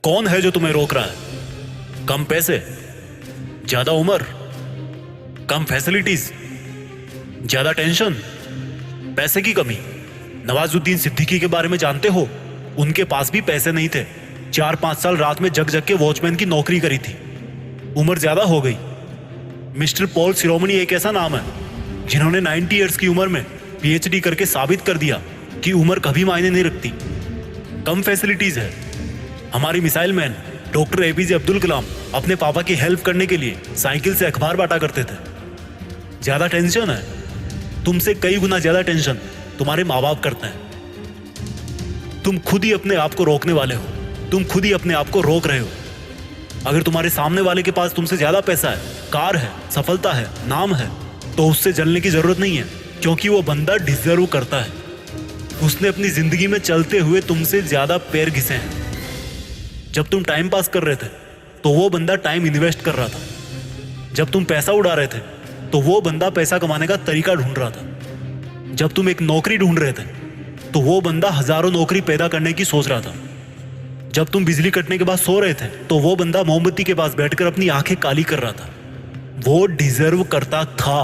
कौन है जो तुम्हें रोक रहा है? कम पैसे, ज्यादा उम्र, कम फैसिलिटीज, ज्यादा टेंशन, पैसे की कमी। नवाजुद्दीन सिद्दीकी के बारे में जानते हो? उनके पास भी पैसे नहीं थे। 4-5 साल रात में जग जग के वॉचमैन की नौकरी करी थी। उम्र ज्यादा हो गई। मिस्टर पॉल शिरोमणि एक ऐसा नाम है जिन्होंने 90 ईयर्स की उम्र में पीएचडी करके साबित कर दिया कि उम्र कभी मायने नहीं रखती। कम फैसिलिटीज है। हमारी missile man doctor APJ Abdul Kalam अपने पापा की हेल्प करने के लिए साइकिल से अखबार बांटा करते थे। ज्यादा टेंशन है। तुमसे कई गुना ज्यादा टेंशन तुम्हारे माँ बाप करते हैं। तुम खुद ही अपने आप को रोकने वाले हो। तुम खुद ही अपने आप को रोक रहे हो। अगर तुम्हारे सामने वाले के पास तुमसे ज्यादा पैसा है, कार है, सफलता है, नाम है, तो उससे जलने की जरूरत नहीं है, क्योंकि वो बंदा डिजर्व करता है। उसने अपनी जिंदगी में चलते हुए तुमसे ज्यादा पैर घिसे हैं। जब तुम टाइम पास कर रहे थे तो वो बंदा टाइम इन्वेस्ट कर रहा था। जब तुम पैसा उड़ा रहे थे तो वो बंदा पैसा कमाने का तरीका ढूंढ रहा था। जब तुम एक नौकरी ढूंढ रहे थे तो वो बंदा हजारों नौकरी पैदा करने की सोच रहा था। जब तुम बिजली कटने के बाद सो रहे थे तो वो बंदा मोमबत्ती के पास बैठकर अपनी आंखें काली कर रहा था। वो डिजर्व करता था।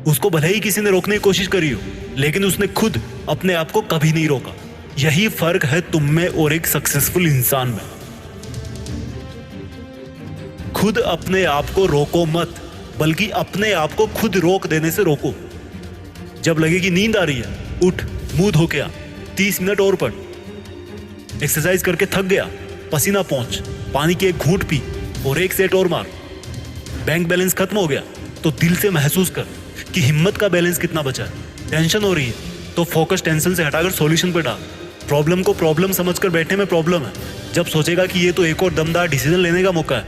उसको भले ही किसी ने रोकने की कोशिश करी हो, लेकिन उसने खुद अपने आप को कभी नहीं रोका। यही फर्क है तुम में और एक सक्सेसफुल इंसान में। खुद अपने आप को रोको मत, बल्कि अपने आप को खुद रोक देने से रोको। जब लगे कि नींद आ रही है, उठ, मुंह धो के आ, 30 मिनट और पढ़। एक्सरसाइज करके थक गया, पसीना पहुंच, पानी की एक घूंट पी और एक सेट और मार। बैंक बैलेंस खत्म हो गया तो दिल से महसूस कर कि हिम्मत का बैलेंस कितना बचा है। टेंशन हो रही है तो फोकस टेंशन से हटाकर सॉल्यूशन पे डाल। प्रॉब्लम को प्रॉब्लम समझकर बैठने में प्रॉब्लम है। जब सोचेगा कि ये तो एक और दमदार डिसीजन लेने का मौका है,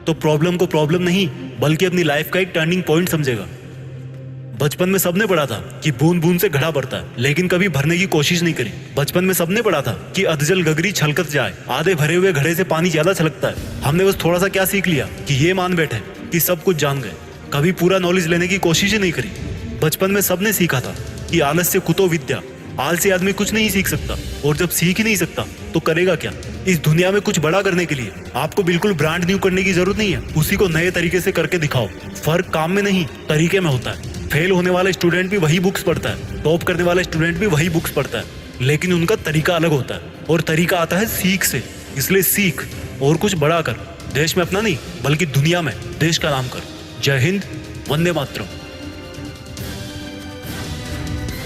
तो प्रॉब्लम को प्रॉब्लम नहीं बल्कि अपनी लाइफ का एक टर्निंग पॉइंट समझेगा। बचपन में सबने पढ़ा था कि बूंद बूंद से घड़ा भरता है, लेकिन कभी भरने की कोशिश नहीं करी। बचपन में सबने पढ़ा था कि अधजल गगरी छलकत जाए, आधे भरे हुए घड़े से पानी ज्यादा छलकता है। हमने बस थोड़ा सा क्या सीख लिया कि ये मान बैठे कि सब कुछ जान गए, कभी पूरा नॉलेज लेने की कोशिश ही नहीं करी। बचपन में सबने सीखा था कि आलस्य कुतो विद्या, आलसी आदमी कुछ नहीं सीख सकता, और जब सीख ही नहीं सकता तो करेगा क्या। इस दुनिया में कुछ बड़ा करने के लिए आपको बिल्कुल ब्रांड न्यू करने की जरूरत नहीं है, उसी को नए तरीके से करके दिखाओ। फर्क काम में नहीं, तरीके में होता है। फेल होने वाला स्टूडेंट भी वही बुक्स पढ़ता है, टॉप करने वाला स्टूडेंट भी वही बुक्स पढ़ता है, लेकिन उनका तरीका अलग होता है, और तरीका आता है सीख से। इसलिए सीख और कुछ बड़ा कर। देश में अपना नहीं बल्कि दुनिया में देश का नाम कर। जय हिंद, वंदे मातरम।